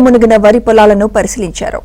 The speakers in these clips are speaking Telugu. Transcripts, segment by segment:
మునిగిన వరి పొలాలను పరిశీలించారు.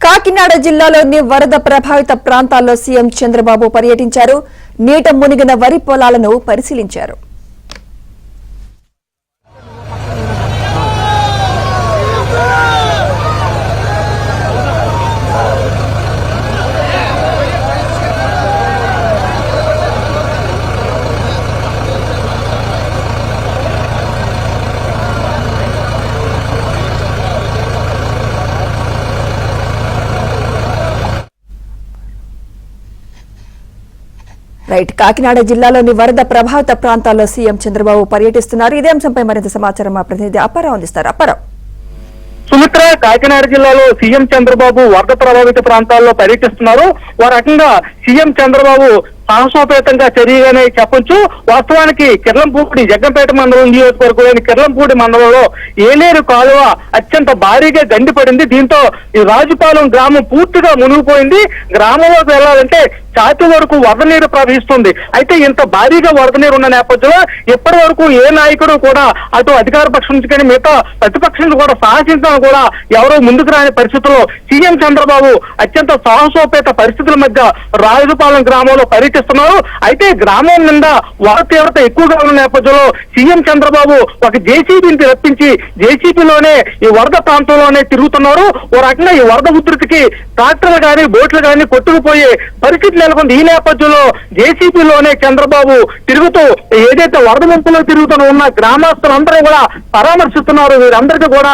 కాకినాడ జిల్లాలోని వరద ప్రభావిత ప్రాంతాల్లో సీఎం చంద్రబాబు పర్యటించారు. నీట మునిగిన వరి పొలాలను పరిశీలించారు. కాకినాడ జిల్లాలోని వరద ప్రభావిత ప్రాంతాల్లో సీఎం చంద్రబాబు పర్యటిస్తున్నారు. ఇదే అంశంపై మరింత సమాచారం మా ప్రతినిధి అప్పారావు అందిస్తారు. అప్పారావు. సుమిత్ర, కాకినాడ జిల్లాలో సీఎం చంద్రబాబు వరద ప్రభావిత ప్రాంతాల్లో పర్యటిస్తున్నారు. ఓ రకంగా సీఎం చంద్రబాబు సాహసోపేతంగా చర్యగానే చెప్పొచ్చు. వాస్తవానికి కిర్లంపూడి జగ్గంపేట మండలం నియోజకవర్గంలోని కిర్లంపూడి మండలంలో ఏలేరు కాలువ అత్యంత భారీగా గండిపడింది. దీంతో ఈ రాజుపాలెం గ్రామం పూర్తిగా మునిగిపోయింది. గ్రామంలోకి వెళ్లాలంటే ఛాతీ వరకు వరద నీరు ప్రవహిస్తుంది. అయితే ఇంత భారీగా వరద నీరు ఉన్న నేపథ్యంలో ఇప్పటి వరకు ఏ నాయకుడు కూడా అటు అధికార పక్షం నుంచి కానీ మిగతా ప్రతిపక్షం కూడా సాహసించడం కూడా ఎవరో ముందుకు రాని పరిస్థితుల్లో సీఎం చంద్రబాబు అత్యంత సాహసోపేత పరిస్థితుల మధ్య రాజుపాలెం గ్రామంలో పర్యటిస్తున్నారు. అయితే గ్రామం నిండా వరద తీవ్రత ఎక్కువగా ఉన్న నేపథ్యంలో సీఎం చంద్రబాబు ఒక జేసీబీని రప్పించి జేసీబీలోనే ఈ వరద ప్రాంతంలోనే తిరుగుతున్నారు. ఓ రకంగా ఈ వరద ఉధృతికి ట్రాక్టర్లు కానీ బోట్లు కానీ కొట్టుకుపోయే పరిస్థితి నెలకొంది. ఈ నేపథ్యంలో జేసీబీలోనే చంద్రబాబు తిరుగుతూ ఏదైతే వరద ముంపులో తిరుగుతూ ఉన్న గ్రామస్తులందరూ కూడా పరామర్శిస్తున్నారు. వీరందరికీ కూడా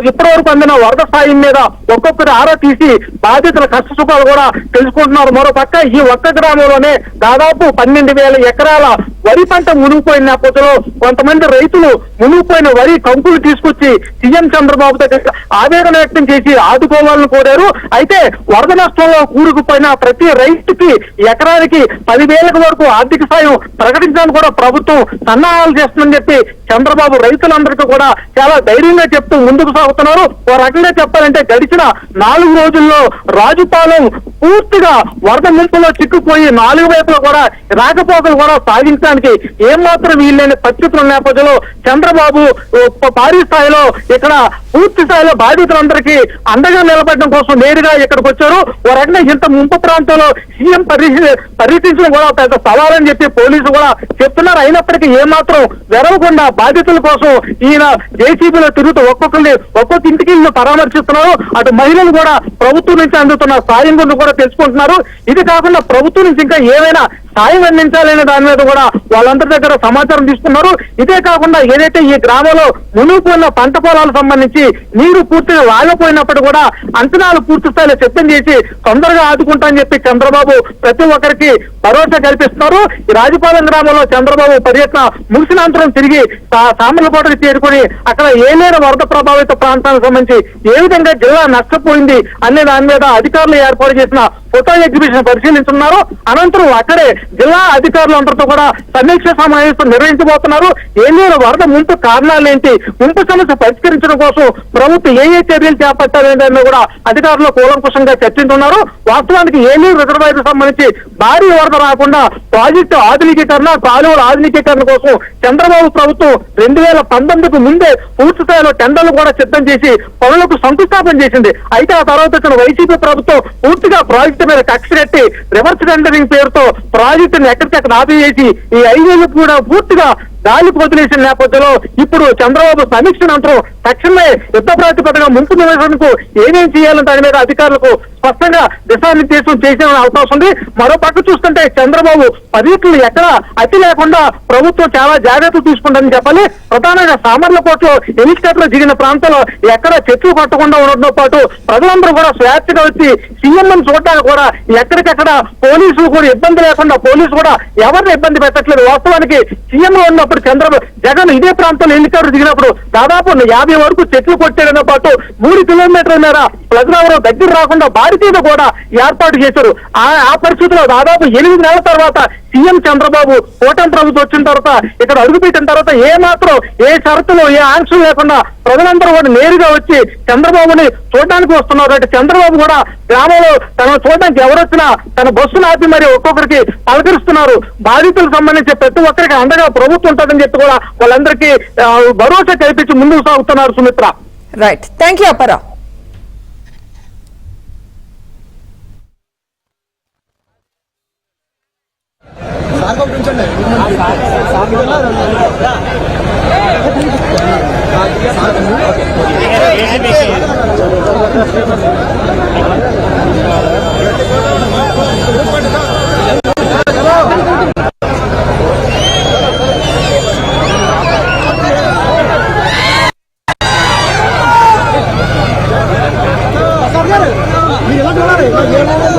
ఇప్పటి వరకు అందిన వరద స్థాయి మీద ఒక్కొక్కరి ఆరా తీసి బాధితుల కష్ట సుఖాలు కూడా తెలుసుకుంటున్నారు. మరో పక్క ఈ ఒక్క గ్రామంలోనే దాదాపు 12,000 ఎకరాల వరి పంట మునిగిపోయిన నేపథ్యంలో కొంతమంది రైతులు మునిగిపోయిన వరి కంకులు తీసుకొచ్చి సీఎం చంద్రబాబు దగ్గర ఆవేదన వ్యక్తం చేసి ఆదుకోవాలని కోరారు. అయితే వరద నష్టంలో కూరుకుపోయిన ప్రతి రైతుకి ఎకరానికి 10,000 వరకు ఆర్థిక సాయం ప్రకటించడానికి కూడా ప్రభుత్వం సన్నాహాలు చేస్తుందని చెప్పి చంద్రబాబు రైతులందరికీ కూడా చాలా ధైర్యంగా చెప్తూ ముందుకు సాగుతున్నారు. ఓ రకంగా చెప్పాలంటే గడిచిన 4 రోజుల్లో రాజుపాలెం పూర్తిగా వరద ముంపులో చిక్కుపోయి 4 వైపులా కూడా రాకపోకలు కూడా సాగించడానికి ఏమాత్రం వీల్లేని పరిస్థితుల నేపథ్యంలో చంద్రబాబు భారీ స్థాయిలో ఇక్కడ పూర్తి స్థాయిలో బాధితులందరికీ అండగా నిలబడడం కోసం నేరుగా ఇక్కడికి వచ్చారు. ఓ రకంగా ఇంత ముంపు ప్రాంతంలో సీఎం పర్యటించడం కూడా పెద్ద సవాలని చెప్పి పోలీసులు కూడా చెప్తున్నారు. అయినప్పటికీ ఏమాత్రం వెరవకుండా బాధితుల కోసం ఈయన జేసీబీలో తిరుగుతూ ఒక్కొక్క ఇంటికి పరామర్శిస్తున్నారు. అటు మహిళలు కూడా ప్రభుత్వం నుంచి అందుతున్న సాయం గురించి కూడా తెలుసుకుంటున్నారు. ఇది కాకుండా ప్రభుత్వం నుంచి ఇంకా ఏమైనా సాయం అందించాలనే దాని మీద కూడా వాళ్ళందరి దగ్గర సమాచారం తీసుకున్నారు. ఇదే కాకుండా ఏదైతే ఈ గ్రామంలో మునిగిపోయిన పంట పొలాలకు సంబంధించి నీరు పూర్తిగా వాగిపోయినప్పుడు కూడా అంచనాలు పూర్తి స్థాయిలో సిద్ధం చేసి తొందరగా ఆదుకుంటా అని చెప్పి చంద్రబాబు ప్రతి ఒక్కరికి భరోసా కల్పిస్తున్నారు. ఈ రాజపాలెం గ్రామంలో చంద్రబాబు పర్యటన ముగిసినంతరం తిరిగి సామర్లకోటకు చేరుకుని అక్కడ ఏలేని వరద ప్రభావిత ప్రాంతానికి సంబంధించి ఏ విధంగా జిల్లా నష్టపోయింది అనే దాని మీద అధికారులు ఏర్పాటు చేసిన ఫోటో ఎగ్జిబిషన్ పరిశీలించున్నారు. అనంతరం అక్కడే జిల్లా అధికారులందరితో కూడా సమీక్ష సమావేశం నిర్వహించబోతున్నారు. ఏలేని వరద ముంపు కారణాలేంటి, ముంపు సమస్య పరిష్కరించడం కోసం ప్రభుత్వం ఏ చర్యలు చేపట్టాలనే కూడా అధికారులు కూలంకుషంగా చర్చించున్నారు. వాస్తవానికి ఏలేరు రిజర్వాయర్ సంబంధించి భారీ వరద రాకుండా ప్రాజెక్టు ఆధునికీకరణ, కాలువల ఆధునికీకరణ కోసం చంద్రబాబు ప్రభుత్వం 2019కు ముందే పూర్తి స్థాయిలో టెండర్లు కూడా సిద్ధం చేసి పనులకు శంకుస్థాపన చేసింది. అయితే ఆ తర్వాత వచ్చిన వైసీపీ ప్రభుత్వం పూర్తిగా ప్రాజెక్టు మీద కక్ష కట్టి రివర్స్ టెండరింగ్ పేరుతో ప్రాజెక్టును ఎక్కడికక్కడ ఆపివేసి ఈ 5 ఏళ్లు కూడా పూర్తిగా గాలికి వదిలేసిన నేపథ్యంలో ఇప్పుడు చంద్రబాబు సమీక్ష అనంతరం తక్షణమే యుద్ధ ప్రాతిపదికగా ముంపు నివేశనకు ఏమేం చేయాలని దాని మీద అధికారులకు స్పష్టంగా దిశానిర్దేశం చేసే అవకాశం ఉంది. మరో పక్క చూస్తుంటే చంద్రబాబు పర్యటనలు ఎక్కడ అతి లేకుండా ప్రభుత్వం చాలా జాగ్రత్తలు తీసుకుంటుందని చెప్పాలి. ప్రధానంగా సామర్లకోటలో హెలికాప్టర్ దిగిన ప్రాంతంలో ఎక్కడ చెట్లు కొట్టకుండా ఉండడంతో పాటు ప్రజలందరూ కూడా స్వేచ్ఛగా వచ్చి సీఎంను చూడడానికి కూడా ఎక్కడికెక్కడ పోలీసులు కూడా ఇబ్బంది లేకుండా పోలీసులు కూడా ఎవరిని ఇబ్బంది పెట్టట్లేదు. వాస్తవానికి సీఎం ఉన్నప్పుడు జగన్ ఇదే ప్రాంతంలో హెలికాప్టర్ దిగినప్పుడు దాదాపు 50 వరకు చెట్లు కొట్టేయడంతో పాటు 3 కిలోమీటర్ల మేర ప్రజలెవరూ దగ్గర రాకుండా బారితీత కూడా ఏర్పాటు చేశారు. ఆ పరిస్థితిలో దాదాపు 8 నెలల తర్వాత సీఎం చంద్రబాబు కూటమి ప్రభుత్వం వచ్చిన తర్వాత ఇక్కడ అడుగుపెట్టిన తర్వాత ఏ మాత్రం ఏ షరతులు ఏ ఆంక్షలు లేకుండా ప్రజలందరూ కూడా నేరుగా వచ్చి చంద్రబాబుని చూడడానికి వస్తున్నారు. అంటే చంద్రబాబు కూడా గ్రామంలో తనను చూడడానికి ఎవరొచ్చినా తన బస్సును ఆపి మరి ఒక్కొక్కరికి పలకరిస్తున్నారు. బాధితులకు సంబంధించి ప్రతి ఒక్కరికి అండగా ప్రభుత్వం ఉంటుందని చెప్పి కూడా వాళ్ళందరికీ భరోసా కల్పించి ముందుకు సాగుతున్నారు. Sumitra, right, thank you Apparao. మీరు ఎలా